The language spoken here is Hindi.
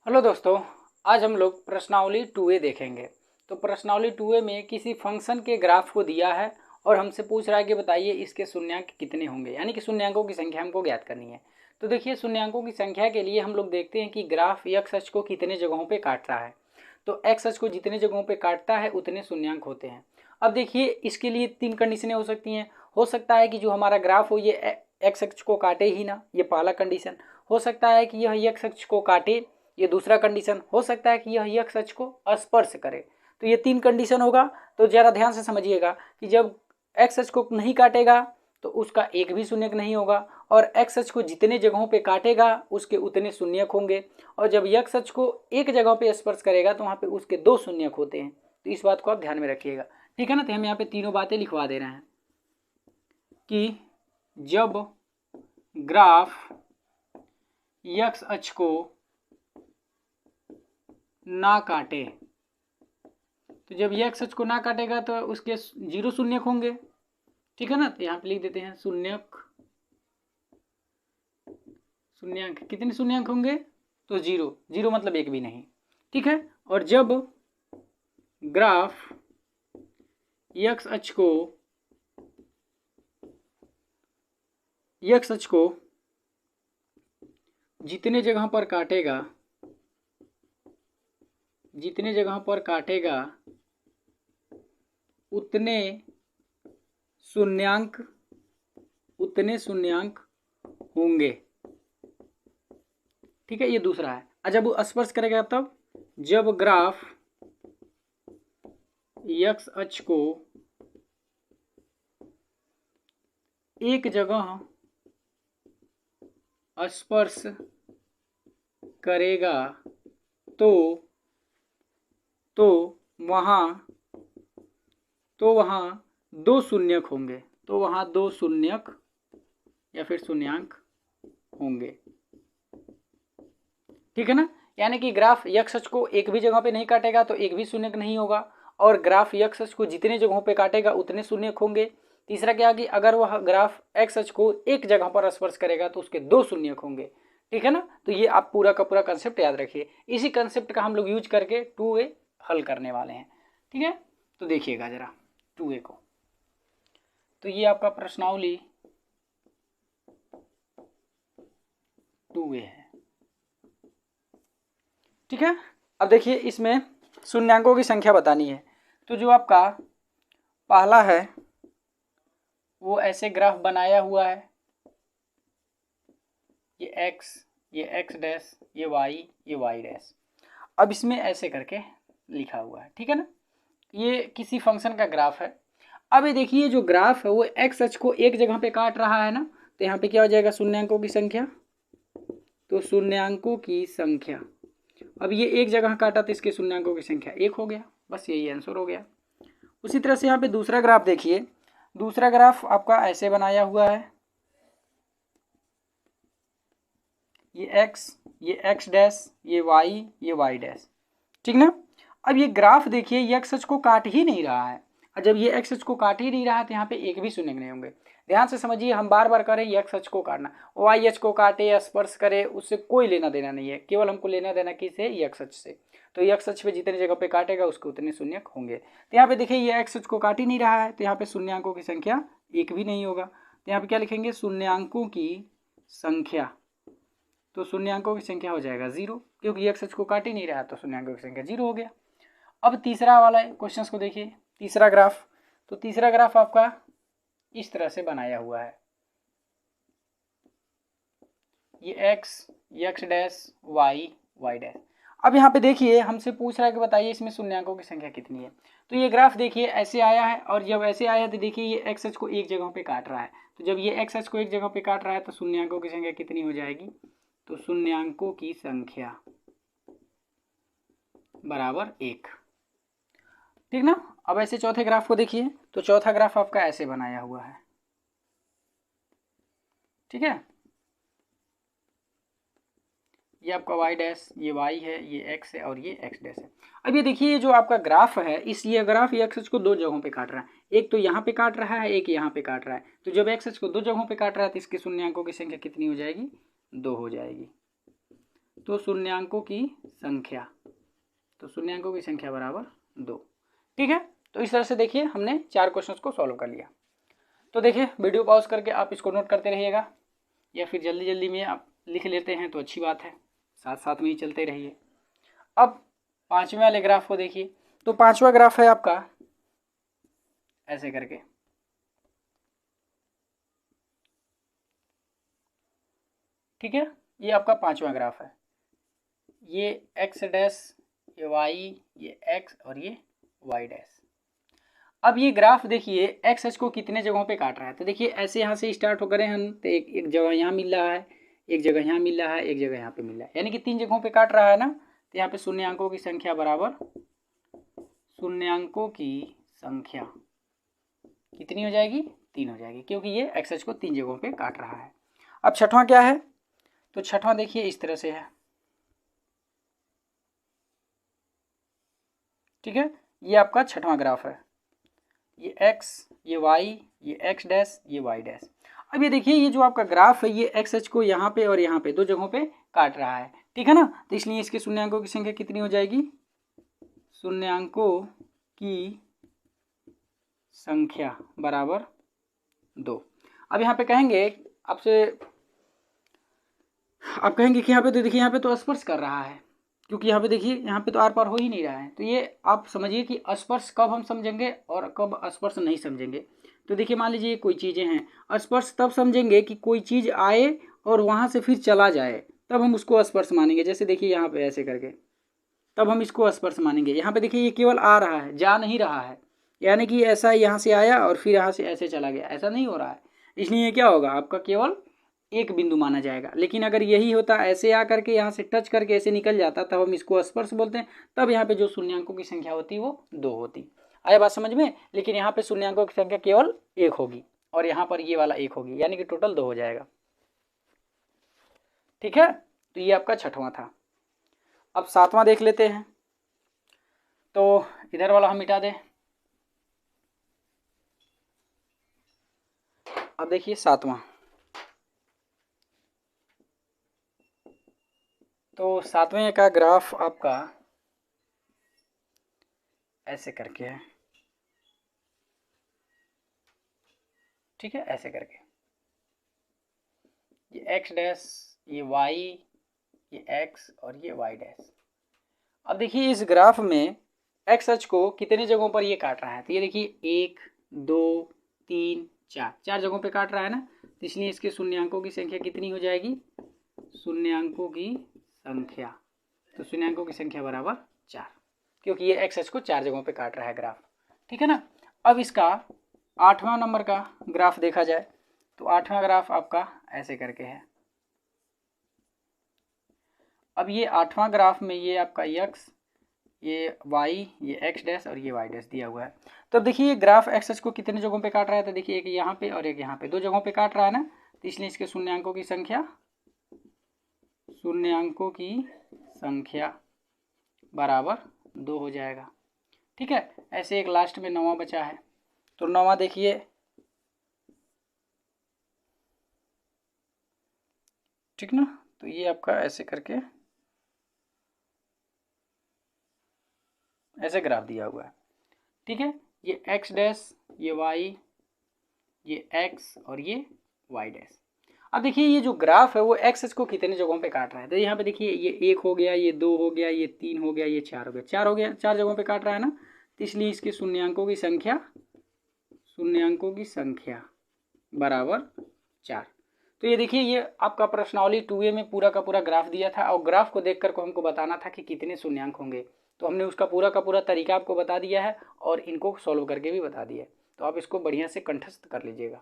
हेलो दोस्तों, आज हम लोग प्रश्नावली 2A देखेंगे। तो प्रश्नावली 2A में किसी फंक्शन के ग्राफ को दिया है और हमसे पूछ रहा है कि बताइए इसके शून्यांक कितने होंगे, यानी कि शून्यांकों की संख्या हमको ज्ञात करनी है। तो देखिए, शून्यांकों की संख्या के लिए हम लोग देखते हैं कि ग्राफ एक्स अक्ष को कितने जगहों पे काट रहा है। तो एक्स अक्ष को जितने जगहों पे काटता है उतने शून्यांक होते हैं। अब देखिए, इसके लिए तीन कंडीशनें हो सकती हैं। हो सकता है कि जो हमारा ग्राफ हो ये एक्स अक्ष को काटे ही ना, ये पहला कंडीशन। हो सकता है कि यह एक्स अक्ष को काटे, ये दूसरा कंडीशन। हो सकता है कि यह एक्स अक्ष को स्पर्श करे। तो ये तीन कंडीशन होगा। तो जरा ध्यान से समझिएगा कि जब एक्स अक्ष को नहीं काटेगा तो उसका एक भी शून्यक नहीं होगा, और एक्स अक्ष को जितने जगहों पे काटेगा उसके उतने शून्यक होंगे। और जब एक्स अक्ष को एक जगह पे स्पर्श करेगा तो वहां पे उसके दो शून्यक होते हैं। तो इस बात को आप ध्यान में रखिएगा, ठीक है ना। तो हम यहाँ पे तीनों बातें लिखवा दे रहे हैं कि जब ग्राफ एक्स अक्ष को ना काटे, तो जब ये एक्स अक्ष को ना काटेगा तो उसके जीरो शून्यक होंगे, ठीक है ना। तो यहाँ पे लिख देते हैं शून्यक, शून्यंक। कितने शून्यंक होंगे? तो जीरो। जीरो मतलब एक भी नहीं, ठीक है। और जब ग्राफ एक्स अक्ष को जितने जगह पर काटेगा उतने शून्यांक होंगे, ठीक है। ये दूसरा है। जब वो स्पर्श करेगा तब, जब ग्राफ एक्स अक्ष को एक जगह स्पर्श करेगा तो वहां दो शून्यक होंगे। तो वहां दो शून्यक या फिर शून्यांक होंगे, ठीक है ना। यानी कि ग्राफ एक्स अक्ष को एक भी जगह पे नहीं काटेगा तो एक भी शून्यक नहीं होगा, और ग्राफ एक्स अक्ष को जितने जगहों पे काटेगा उतने शून्यक होंगे। तीसरा क्या कि अगर वह ग्राफ एक्स अक्ष को एक जगह पर स्पर्श करेगा तो उसके दो शून्यक होंगे, ठीक है ना। तो ये आप पूरा का पूरा कंसेप्ट याद रखिए। इसी कंसेप्ट का हम लोग यूज करके 2A हल करने वाले हैं, ठीक है। तो देखिएगा जरा 2A को। तो ये आपका प्रश्नावली 2A है, ठीक है। अब देखिए, इसमें शून्यांकों की संख्या बतानी है। तो जो आपका पहला है वो ऐसे ग्राफ बनाया हुआ है, ये एक्स, ये एक्स डैश, ये वाई डैश। अब इसमें ऐसे करके लिखा हुआ है, ठीक है ना। ये किसी फंक्शन का ग्राफ है। अब ये देखिए, जो ग्राफ है वो एक्स अक्ष को एक जगह पे काट रहा है ना, तो यहाँ पे क्या हो जाएगा? शून्यांकों की संख्या। तो शून्यांकों की संख्या, अब ये एक जगह काटा तो इसके शून्यांकों की संख्या एक हो गया। बस यही आंसर हो गया। उसी तरह से यहाँ पे दूसरा ग्राफ देखिए। दूसरा ग्राफ आपका ऐसे बनाया हुआ है, ये एक्स डैश, ये वाई डैश, ठीक ना। अब ये ग्राफ देखिए, ये एक्स अक्ष को काट ही नहीं रहा है। और जब ये एक्स अक्ष को काट ही नहीं रहा है तो यहाँ पे एक भी शून्य नहीं होंगे। ध्यान से समझिए, हम बार बार करें ये एक्स अक्ष को काटना, वाई अक्ष को काटे या स्पर्श करे, उससे कोई लेना देना नहीं है। केवल हमको लेना देना किससे? ये एक्स अक्ष से। तो ये एक्स अक्ष पे जितने जगह पे काटेगा उसके उतने शून्य होंगे। तो यहाँ पे देखिए, ये एक्स अक्ष को काट ही नहीं रहा है तो यहाँ पे शून्यांकों की संख्या एक भी नहीं होगा। तो यहाँ पे क्या लिखेंगे? शून्यांकों की संख्या। तो शून्यांकों की संख्या हो जाएगा जीरो, क्योंकि एक्स अक्ष को काट ही नहीं रहा तो शून्यांकों की संख्या जीरो हो गया। अब तीसरा वाला क्वेश्चन को देखिए, तीसरा ग्राफ। तो तीसरा ग्राफ आपका इस तरह से बनाया हुआ है, ये एक्स डैश, वाई डैश। अब यहाँ पे देखिए, हमसे पूछ रहा है कि बताइए इसमें शून्यांकों की संख्या कितनी है। तो ये ग्राफ देखिए ऐसे आया है, और जब ऐसे आया तो देखिए ये एक्स अक्ष को एक जगह पे काट रहा है। तो जब ये एक्स अक्ष को एक जगह पे काट रहा है तो शून्यांकों की संख्या कितनी हो जाएगी? तो शून्यांकों की संख्या बराबर एक, ठीक ना। अब ऐसे चौथे ग्राफ को देखिए। तो चौथा ग्राफ आपका ऐसे बनाया हुआ है, ठीक है। ये आपका वाई डैश, ये वाई है, ये एक्स है और ये एक्स डैश है। अब ये देखिए, ये जो आपका ग्राफ है, ये ग्राफ एक्स अक्ष को दो जगहों पे काट रहा है। एक तो यहाँ पे काट रहा है, एक यहाँ पे काट रहा है। तो जब एक्स अक्ष को दो जगहों पे काट रहा है तो इसके शून्यांकों की संख्या कितनी हो जाएगी? दो हो जाएगी। तो शून्यांकों की संख्या, तो शून्यांकों की संख्या बराबर 2। ठीक है, तो इस तरह से देखिए हमने 4 क्वेश्चंस को सॉल्व कर लिया। तो देखिए वीडियो पॉज करके आप इसको नोट करते रहिएगा, या फिर जल्दी जल्दी में आप लिख लेते हैं तो अच्छी बात है, साथ साथ में ही चलते रहिए। अब 5वें वाले ग्राफ को देखिए, तो 5वां ग्राफ है आपका ऐसे करके, ठीक है, ये आपका 5वां ग्राफ है, ये एक्स डैश, ये वाई, ये एक्स और ये वाई डैश। अब ये ग्राफ देखिए एक्स एच को कितने जगहों पे काट रहा है, तो देखिए ऐसे यहाँ से स्टार्ट हो करें हम, तो एक जगह यहाँ मिल रहा है, एक जगह यहाँ मिल रहा है, एक जगह यहाँ पे मिल रहा है, यानी कि 3 जगहों पे काट रहा है ना। तो यहाँ पे शून्यांकों की संख्या बराबर, शून्यांकों की संख्या कितनी हो जाएगी, 3 हो जाएगी, क्योंकि ये एक्स एच को 3 जगहों पे काट रहा है। अब छठवां क्या है, तो छठवां देखिए इस तरह से है, ठीक है, ये आपका छठवां ग्राफ है, ये x, ये y, ये x डैश, ये y डैश। अब ये देखिए ये जो आपका ग्राफ है ये एक्स एच को यहाँ पे और यहाँ पे 2 जगहों पे काट रहा है, ठीक है ना। तो इसलिए इसके शून्यांकों की संख्या कितनी हो जाएगी, शून्यांकों की संख्या बराबर 2। अब यहाँ पे कहेंगे आपसे, आप कहेंगे कि यहाँ पे तो देखिए यहाँ पे तो स्पर्श कर रहा है, क्योंकि यहाँ पे देखिए यहाँ पे तो आर पार हो ही नहीं रहा है। तो ये आप समझिए कि स्पर्श कब हम समझेंगे और कब स्पर्श नहीं समझेंगे। तो देखिए मान लीजिए कोई चीज़ें हैं, स्पर्श तब समझेंगे कि कोई चीज़ आए और वहाँ से फिर चला जाए, तब हम उसको स्पर्श मानेंगे। जैसे देखिए यहाँ पे ऐसे करके, तब हम इसको स्पर्श मानेंगे। यहाँ पे देखिए ये केवल आ रहा है, जा नहीं रहा है, यानी कि ऐसा यहाँ से आया और फिर यहाँ से ऐसे चला गया, ऐसा नहीं हो रहा है। इसलिए क्या होगा, आपका केवल एक बिंदु माना जाएगा। लेकिन अगर यही होता ऐसे आ करके यहाँ से टच करके ऐसे निकल जाता, तब हम इसको स्पर्श बोलते हैं। तब यहाँ पे जो शून्यांकों की संख्या होती वो 2 होती। आया बात समझ में। लेकिन यहाँ पे शून्यांकों की संख्या केवल 1 होगी और यहाँ पर ये वाला 1 होगी, यानी कि टोटल 2 हो जाएगा। ठीक है, तो ये आपका छठवां था। अब 7वां देख लेते हैं, तो इधर वाला हम मिटा दें। अब देखिए 7वां, तो 7वें का ग्राफ आपका ऐसे करके है, ठीक है, ऐसे करके, ये एक्स डैश, ये वाई, ये एक्स और ये वाई डैश। अब देखिए इस ग्राफ में एक्स अक्ष को कितने जगहों पर ये काट रहा है, तो ये देखिए 1, 2, 3, 4 जगहों पे काट रहा है ना। तो इसलिए इसके शून्यांकों की संख्या कितनी हो जाएगी, शून्यांकों की संख्या, तो शून्यांकों की संख्या बराबर 4, क्योंकि ये एक्स अक्ष को 4 जगहों पे काट रहा है ग्राफ। ठीक है ना। अब इसका 8वां नंबर का ग्राफ देखा जाए, तो 8वां ग्राफ आपका ऐसे करके है। अब ये 8वां ग्राफ में ये आपका एक्स, ये वाई, ये एक्स डैश और ये वाई डैश दिया हुआ है। तो देखिए ये ग्राफ एक्स अक्ष को कितने जगहों पे काट रहा है, तो देखिए एक यहाँ पे और एक यहाँ पे, 2 जगहों पे काट रहा है ना। तो इसलिए इसके शून्यांकों की संख्या, शून्यांकों की संख्या बराबर 2 हो जाएगा। ठीक है, ऐसे एक लास्ट में 9वां बचा है, तो 9वां देखिए, ठीक ना। तो ये आपका ऐसे करके ऐसे ग्राफ दिया हुआ है। ठीक है, ये एक्स डैश, ये वाई, ये एक्स और ये वाई डैश। अब देखिए ये जो ग्राफ है वो एक्स को कितने जगहों पे काट रहा है, तो यहाँ पे देखिए ये 1 हो गया, ये 2 हो गया, ये 3 हो गया, ये 4 हो गया, 4 हो गया, 4 जगहों पे काट रहा है ना। तो इसलिए इसके शून्यांकों की संख्या, शून्यांकों की संख्या बराबर 4। तो ये देखिए ये आपका प्रश्नावली 2A में पूरा का पूरा ग्राफ दिया था, और ग्राफ को देख कर को हमको बताना था कि कितने शून्यांक होंगे। तो हमने उसका पूरा का पूरा तरीका आपको बता दिया है और इनको सॉल्व करके भी बता दिया है। तो आप इसको बढ़िया से कंठस्थ कर लीजिएगा।